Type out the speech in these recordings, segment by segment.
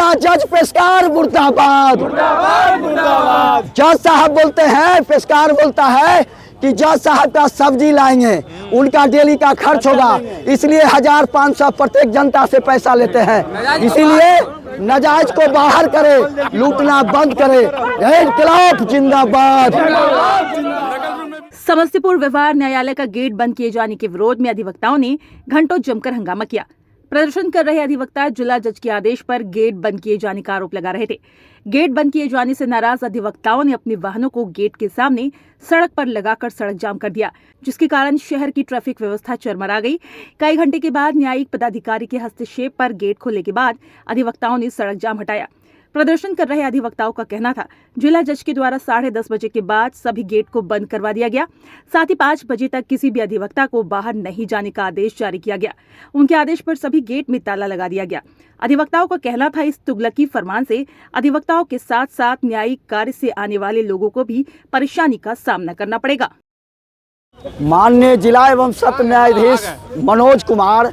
जिला जज पेशकार मुर्दाबाद। जज साहब बोलते हैं, पेशकार बोलता है कि जज साहब का सब्जी लाएंगे, उनका डेली का खर्च होगा, इसलिए 1500 प्रत्येक जनता से पैसा लेते हैं। इसीलिए नाजायज को बाहर करे, लूटना बंद करे। इनकलाब जिंदाबाद। समस्तीपुर व्यवहार न्यायालय का गेट बंद किए जाने के विरोध में अधिवक्ताओं ने घंटों जमकर हंगामा किया। प्रदर्शन कर रहे अधिवक्ता जिला जज के आदेश पर गेट बंद किए जाने का आरोप लगा रहे थे। गेट बंद किए जाने से नाराज अधिवक्ताओं ने अपने वाहनों को गेट के सामने सड़क पर लगाकर सड़क जाम कर दिया, जिसके कारण शहर की ट्रैफिक व्यवस्था चरमरा गई। कई घंटे के बाद न्यायिक पदाधिकारी के हस्तक्षेप पर गेट खोलने के बाद अधिवक्ताओं ने सड़क जाम हटाया। प्रदर्शन कर रहे अधिवक्ताओं का कहना था जिला जज के द्वारा 10:30 बजे के बाद सभी गेट को बंद करवा दिया गया। साथ ही 5 बजे तक किसी भी अधिवक्ता को बाहर नहीं जाने का आदेश जारी किया गया। उनके आदेश पर सभी गेट में ताला लगा दिया गया। अधिवक्ताओं का कहना था इस तुगलकी फरमान से अधिवक्ताओं के साथ साथ न्यायिक कार्य से आने वाले लोगों को भी परेशानी का सामना करना पड़ेगा। माननीय जिला एवं सत्र न्यायाधीश मनोज कुमार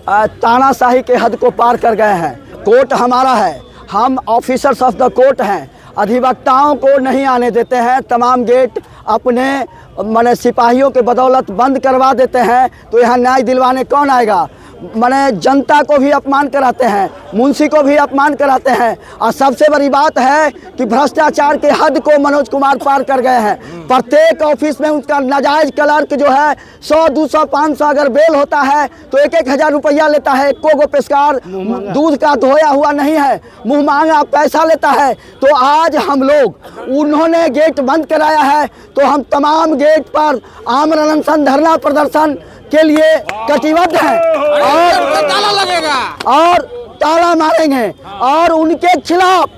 तानाशाही के हद को पार कर गए हैं। कोर्ट हमारा है, हम ऑफिसर्स ऑफ द कोर्ट हैं। अधिवक्ताओं को नहीं आने देते हैं, तमाम गेट अपने सिपाहियों के बदौलत बंद करवा देते हैं। तो यहाँ न्याय दिलवाने कौन आएगा? जनता को भी अपमान कराते हैं, मुंशी को भी अपमान कराते हैं। और सबसे बड़ी बात है कि भ्रष्टाचार के हद को मनोज कुमार पार कर गए हैं। प्रत्येक ऑफिस में उसका नाजायज क्लर्क जो है 100, 200, 500 अगर बेल होता है तो 1-1 हज़ार रुपया लेता है। एको पेशकार दूध का धोया हुआ नहीं है, मुँह मांगा पैसा लेता है। तो आज हम लोग उन्होंने गेट बंद कराया है, तो हम तमाम गेट पर आमरण अनशन धरना प्रदर्शन के लिए कटिबद्ध हैं और ताला लगेगा और ताला मारेंगे। और उनके खिलाफ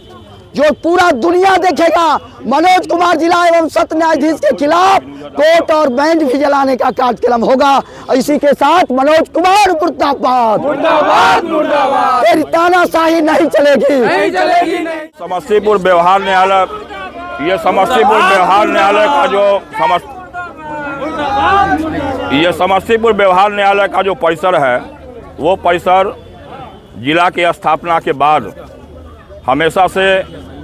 जो पूरा दुनिया देखेगा, मनोज कुमार जिला एवं सत्र न्यायाधीश के खिलाफ कोर्ट और बैंड भी जलाने का कार्यक्रम होगा। इसी के साथ मनोज कुमार मुर्दाबाद, तेरी तानाशाही नहीं चलेगी, नहीं चलेगी। समस्तीपुर व्यवहार न्यायालय, ये समस्तीपुर व्यवहार न्यायालय का जो समस्तीपुर व्यवहार न्यायालय का जो परिसर है, वो परिसर जिला की स्थापना के बाद हमेशा से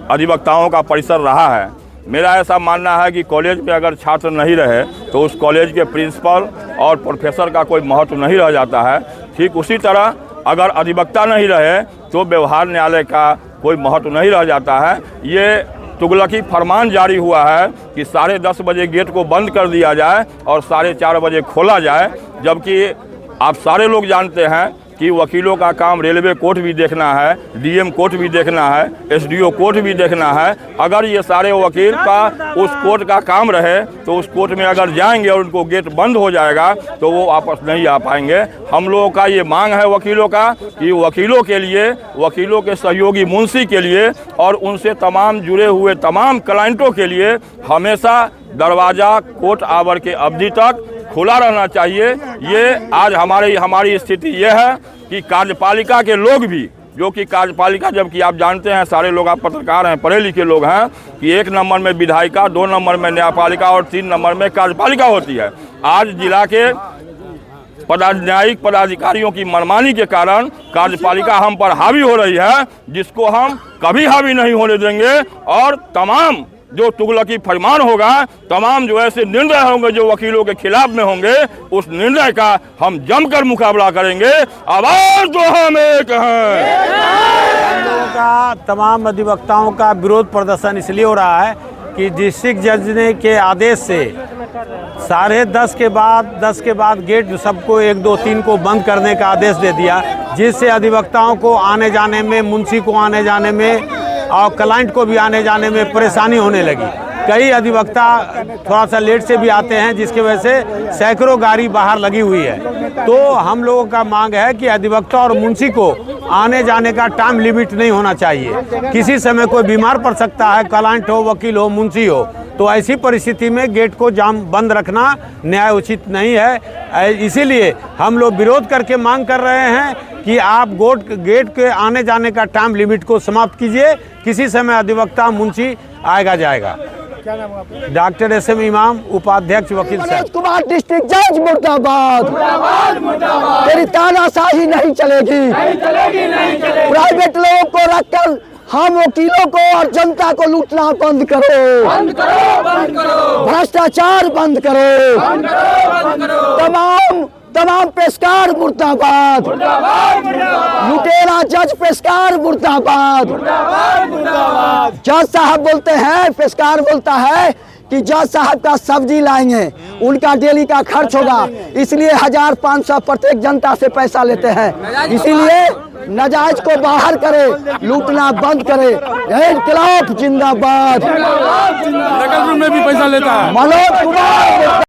अधिवक्ताओं का परिसर रहा है। मेरा ऐसा मानना है कि कॉलेज में अगर छात्र नहीं रहे तो उस कॉलेज के प्रिंसिपल और प्रोफेसर का कोई महत्व नहीं रह जाता है। ठीक उसी तरह अगर अधिवक्ता नहीं रहे तो व्यवहार न्यायालय का कोई महत्व नहीं रह जाता है। ये तुगलकी फरमान जारी हुआ है कि 10:30 बजे गेट को बंद कर दिया जाए और 4:30 बजे खोला जाए, जबकि आप सारे लोग जानते हैं कि वकीलों का काम रेलवे कोर्ट भी देखना है, डीएम कोर्ट भी देखना है, एसडीओ कोर्ट भी देखना है। अगर ये सारे वकील का उस कोर्ट का काम रहे तो उस कोर्ट में अगर जाएंगे और उनको गेट बंद हो जाएगा तो वो वापस नहीं आ पाएंगे। हम लोगों का ये मांग है वकीलों का कि वकीलों के लिए, वकीलों के सहयोगी मुंशी के लिए और उनसे तमाम जुड़े हुए तमाम क्लाइंटों के लिए हमेशा दरवाज़ा कोर्ट आवर के अवधि तक खुला रहना चाहिए। ये आज हमारी स्थिति ये है कि कार्यपालिका के लोग भी, जो कि कार्यपालिका, जबकि आप जानते हैं सारे लोग, आप पत्रकार हैं, पढ़े लिखे लोग हैं, कि 1 नंबर में विधायिका, 2 नंबर में न्यायपालिका और 3 नंबर में कार्यपालिका होती है। आज जिला के न्यायिक पदाधिकारियों की मनमानी के कारण कार्यपालिका हम पर हावी हो रही है, जिसको हम कभी हावी नहीं होने देंगे। और तमाम जो तुगलकी फरमान होगा, तमाम जो ऐसे निर्णय होंगे जो वकीलों के खिलाफ में होंगे, उस निर्णय का हम जमकर मुकाबला करेंगे। आवाज तो हम एक हैं। हम लोगों का, तमाम अधिवक्ताओं का विरोध प्रदर्शन इसलिए हो रहा है कि डिस्ट्रिक्ट जज ने के आदेश से 10:30 के बाद गेट सबको 1, 2, 3 को बंद करने का आदेश दे दिया, जिससे अधिवक्ताओं को आने जाने में, मुंशी को आने जाने में और क्लाइंट को भी आने जाने में परेशानी होने लगी। कई अधिवक्ता थोड़ा सा लेट से भी आते हैं, जिसकी वजह से सैकड़ों गाड़ी बाहर लगी हुई है। तो हम लोगों का मांग है कि अधिवक्ता और मुंशी को आने जाने का टाइम लिमिट नहीं होना चाहिए। किसी समय कोई बीमार पड़ सकता है, क्लाइंट हो, वकील हो, मुंशी हो, तो ऐसी परिस्थिति में गेट को जाम बंद रखना न्याय उचित नहीं है। इसीलिए हम लोग विरोध करके मांग कर रहे हैं कि आप गेट के आने जाने का टाइम लिमिट को समाप्त कीजिए। किसी समय अधिवक्ता, मुंशी आएगा जाएगा। क्या नाम है आपका? डॉक्टर SM इमाम, उपाध्यक्ष वकील साहब। मनोज कुमार डिस्ट्रिक्ट जज मुर्दाबाद, तेरी तानाशाही नहीं चलेगी, नहीं चलेगी, नहीं चलेगी। प्राइवेट लोगों को रखकर हम वकीलों को और जनता को लूटना बंद करो, बंद करो, बंद करो। भ्रष्टाचार बंद करो, बंद करो, बंद करो। तमाम पेशकार मुर्दाबाद, लुटेरा जज पेशकार मुर्दाबाद। जज साहब बोलते हैं, पेशकार बोलता है कि जज साहब का सब्जी लाएंगे, उनका डेली का खर्च होगा, इसलिए 1500 प्रत्येक जनता से पैसा लेते हैं। इसीलिए नाजायज को बाहर करे, लूटना बंद करे। इनकलाब जिंदाबाद। में भी पैसा लेता है मनोज कुमार।